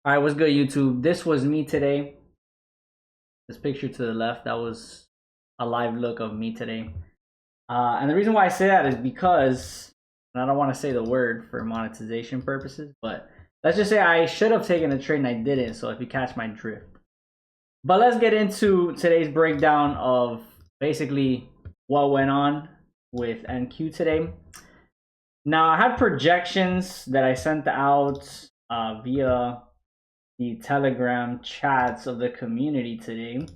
All right, what's good, YouTube? This was me today. This picture to the left, that was a live look of me today. And the reason why I say that is because, and I don't want to say the word for monetization purposes, but let's just say I should have taken a trade and I didn't, so if you catch my drift. But let's get into today's breakdown of basically what went on with NQ today. Now, I had projections that I sent out via the Telegram chats of the community today.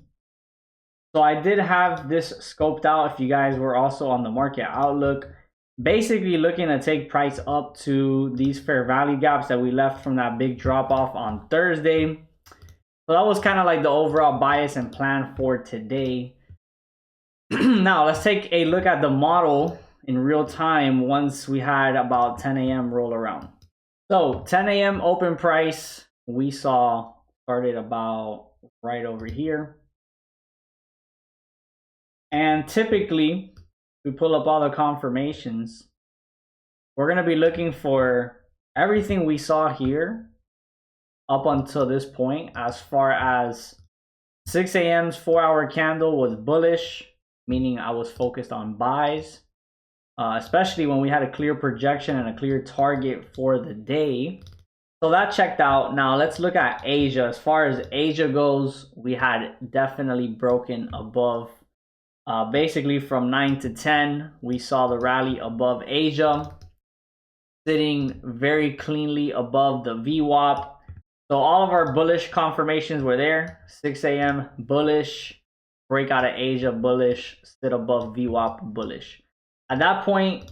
So I did have this scoped out if you guys were also on the market outlook, basically looking to take price up to these fair value gaps that we left from that big drop off on Thursday. So that was kind of like the overall bias and plan for today. Now let's take a look at the model in real time once we had about 10 a.m. roll around. So 10 a.m. open price, we saw started about right over here. And typically, we pull up all the confirmations. We're going to be looking for everything we saw here up until this point, as far as 6 a.m.'s 4-hour candle was bullish, meaning I was focused on buys, especially when we had a clear projection and a clear target for the day. So that checked out. Now let's look at Asia. As far as Asia goes, we had definitely broken above. Basically from 9 to 10, we saw the rally above Asia, sitting very cleanly above the VWAP. So all of our bullish confirmations were there. 6 a.m. bullish, break out of Asia bullish, sit above VWAP bullish. At that point,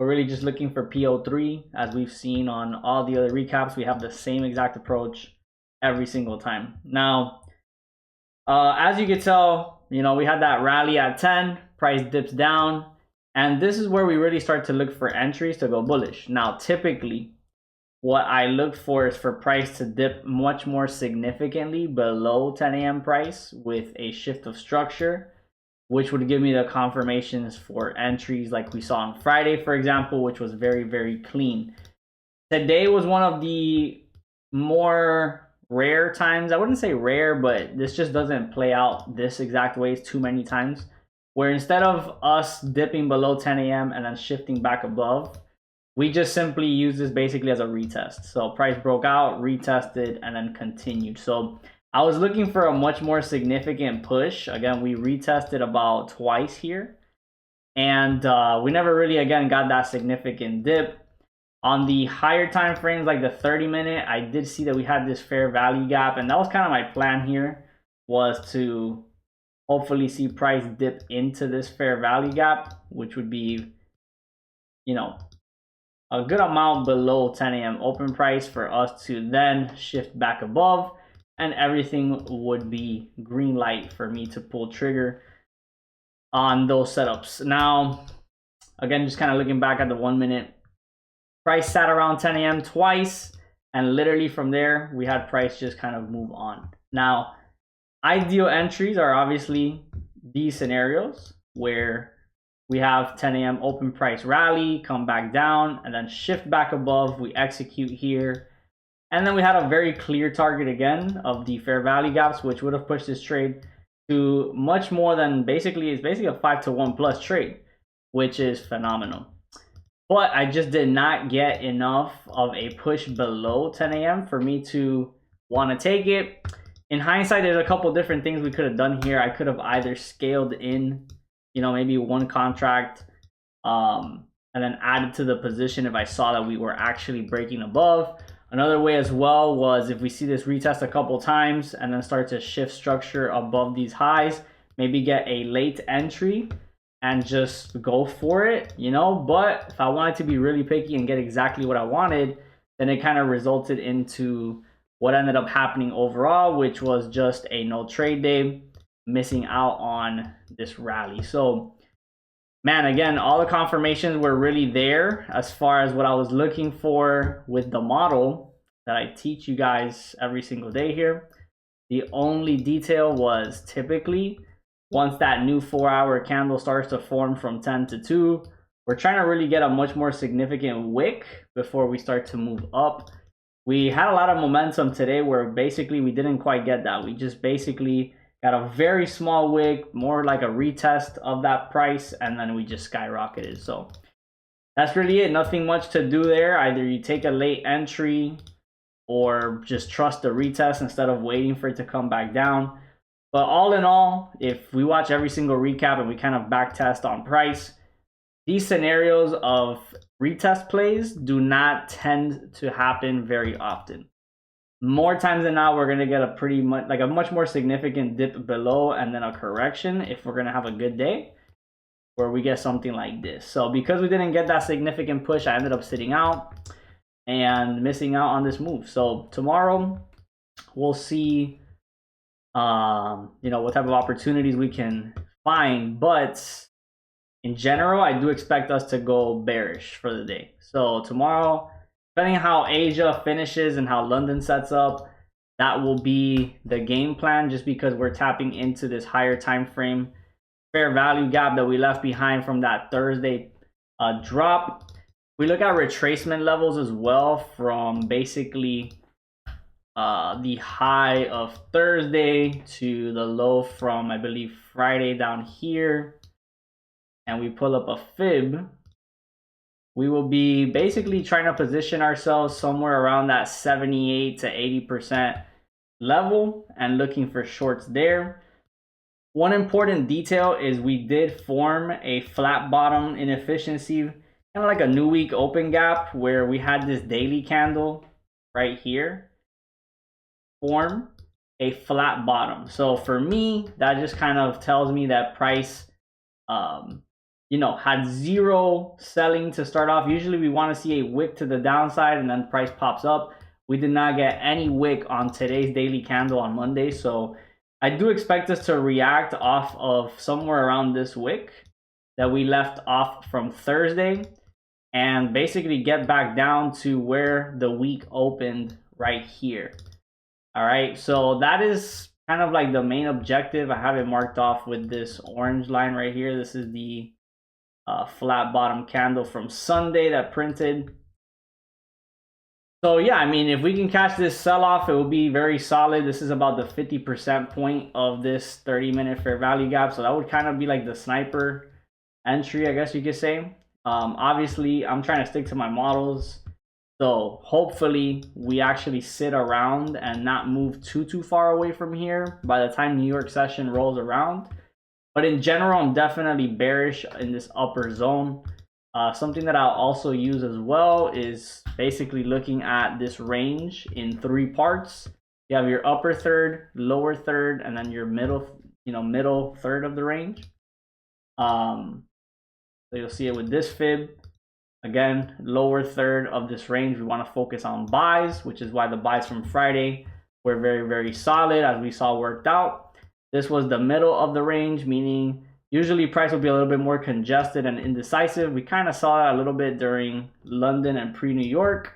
we're really just looking for PO3. As we've seen on all the other recaps, we have the same exact approach every single time. Now, as you can tell, we had that rally at 10, price dips down, and this is where we really start to look for entries to go bullish. Now, typically, what I look for is for price to dip much more significantly below 10 a.m. price with a shift of structure, which would give me the confirmations for entries like we saw on Friday, for example, which was very, very clean. Today was one of the more rare times. I wouldn't say rare, but this just doesn't play out this exact way too many times, where instead of us dipping below 10 a.m. and then shifting back above, we just simply use this basically as a retest. So price broke out, retested, and then continued. So I was looking for a much more significant push. Again, we retested about twice here, and we never really, again, got that significant dip. On the higher time frames, like the 30-minute, I did see that we had this fair value gap, and that was kind of my plan here, was to hopefully see price dip into this fair value gap, which would be, a good amount below 10 a.m. open price for us to then shift back above, and everything would be green light for me to pull trigger on those setups. Now, again, just kind of looking back at the 1 minute, price sat around 10 a.m. twice, and literally from there, we had price just kind of move on. Now, ideal entries are obviously these scenarios where we have 10 a.m. open price rally, come back down, and then shift back above. We execute here. And then we had a very clear target again of the fair value gaps, which would have pushed this trade to much more than it's basically a 5-to-1 plus trade, which is phenomenal. But I just did not get enough of a push below 10 a.m. for me to want to take it. In hindsight, there's a couple different things we could have done here. I could have either scaled in, maybe one contract, and then added to the position if I saw that we were actually breaking above. Another way as well was if we see this retest a couple times and then start to shift structure above these highs, maybe get a late entry and just go for it, But if I wanted to be really picky and get exactly what I wanted, then it kind of resulted into what ended up happening overall, which was just a no trade day, missing out on this rally. So, man, again, all the confirmations were really there as far as what I was looking for with the model that I teach you guys every single day here. The only detail was typically once that new 4-hour candle starts to form from 10 to 2, we're trying to really get a much more significant wick before we start to move up. we had a lot of momentum today where basically we didn't quite get that. We just basically got a very small wick, more like a retest of that price, and then we just skyrocketed. So that's really it. Nothing much to do there. Either you take a late entry or just trust the retest instead of waiting for it to come back down. But all in all, if we watch every single recap and we kind of backtest on price, these scenarios of retest plays do not tend to happen very often. More times than not, we're going to get a much more significant dip below and then a correction if we're going to have a good day where we get something like this. So because we didn't get that significant push, I ended up sitting out and missing out on this move. So tomorrow we'll see what type of opportunities we can find, but in general, I do expect us to go bearish for the day. So tomorrow, depending on how Asia finishes and how London sets up, that will be the game plan, just because we're tapping into this higher time frame fair value gap that we left behind from that Thursday drop. We look at retracement levels as well from basically the high of Thursday to the low from, I believe, Friday down here, and we pull up a fib, we will be basically trying to position ourselves somewhere around that 78 to 80% level and looking for shorts there. One important detail is we did form a flat bottom inefficiency, kind of like a new week open gap, where we had this daily candle right here form a flat bottom. So for me, that just kind of tells me that price had zero selling to start off. Usually we want to see a wick to the downside and then price pops up. We did not get any wick on today's daily candle on Monday, so I do expect us to react off of somewhere around this wick that we left off from Thursday and basically get back down to where the week opened right here. All right, so that is kind of like the main objective. I have it marked off with this orange line right here. This is the flat bottom candle from Sunday that printed. So yeah, I mean, if we can catch this sell-off, it will be very solid. This is about the 50% point of this 30-minute fair value gap. So that would kind of be like the sniper entry, I guess you could say. Obviously, I'm trying to stick to my models. So hopefully we actually sit around and not move too far away from here by the time New York session rolls around. But in general, I'm definitely bearish in this upper zone. Something that I'll also use as well is basically looking at this range in 3 parts. You have your upper third, lower third, and then your middle third of the range. So you'll see it with this fib. Again, lower third of this range, we want to focus on buys, which is why the buys from Friday were very, very solid, as we saw worked out. This was the middle of the range, meaning usually price will be a little bit more congested and indecisive. We kind of saw that a little bit during London and pre-New York.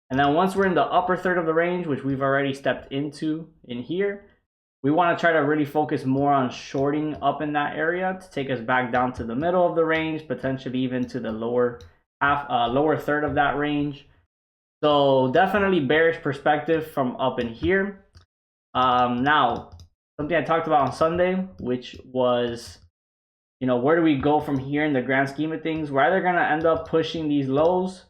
And then once we're in the upper third of the range, which we've already stepped into in here, we want to try to really focus more on shorting up in that area to take us back down to the middle of the range, potentially even to the lower third of that range. So definitely bearish perspective from up in here. Now, something I talked about on Sunday, which was, where do we go from here in the grand scheme of things? We're either going to end up pushing these lows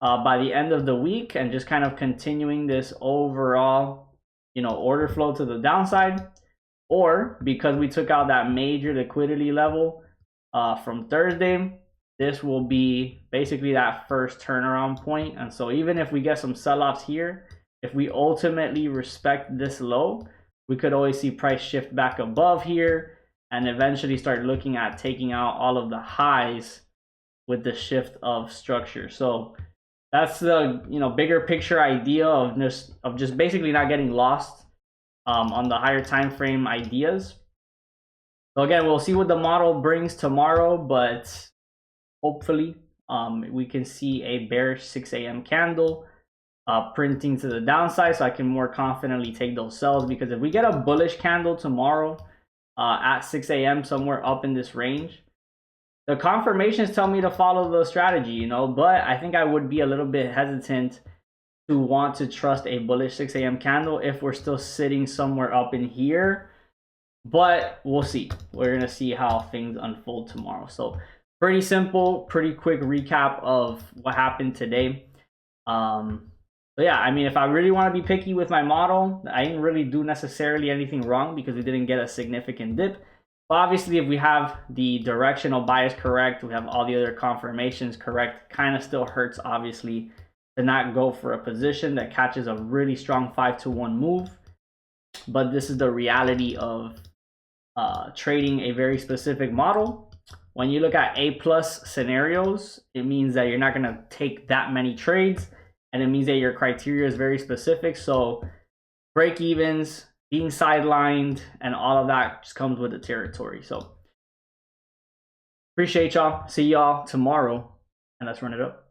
by the end of the week and just kind of continuing this overall, order flow to the downside, or because we took out that major liquidity level from Thursday, this will be basically that first turnaround point. And so even if we get some sell-offs here, if we ultimately respect this low, we could always see price shift back above here and eventually start looking at taking out all of the highs with the shift of structure. So that's the bigger picture idea of just basically not getting lost on the higher time frame ideas. So again, we'll see what the model brings tomorrow, but hopefully we can see a bearish 6 a.m. candle printing to the downside, so I can more confidently take those sells. Because if we get a bullish candle tomorrow at 6 a.m. somewhere up in this range, the confirmations tell me to follow the strategy, but I think I would be a little bit hesitant to want to trust a bullish 6 a.m. candle if we're still sitting somewhere up in here. But we'll see. We're going to see how things unfold tomorrow. So pretty simple, pretty quick recap of what happened today. But yeah, I mean, if I really want to be picky with my model, I didn't really do necessarily anything wrong because we didn't get a significant dip. But obviously, if we have the directional bias correct, we have all the other confirmations correct, kind of still hurts, obviously, to not go for a position that catches a really strong 5-to-1 move. But this is the reality of trading a very specific model. When you look at A+ scenarios, it means that you're not going to take that many trades, and it means that your criteria is very specific. So break evens, being sidelined, and all of that just comes with the territory. So appreciate y'all. See y'all tomorrow, and let's run it up.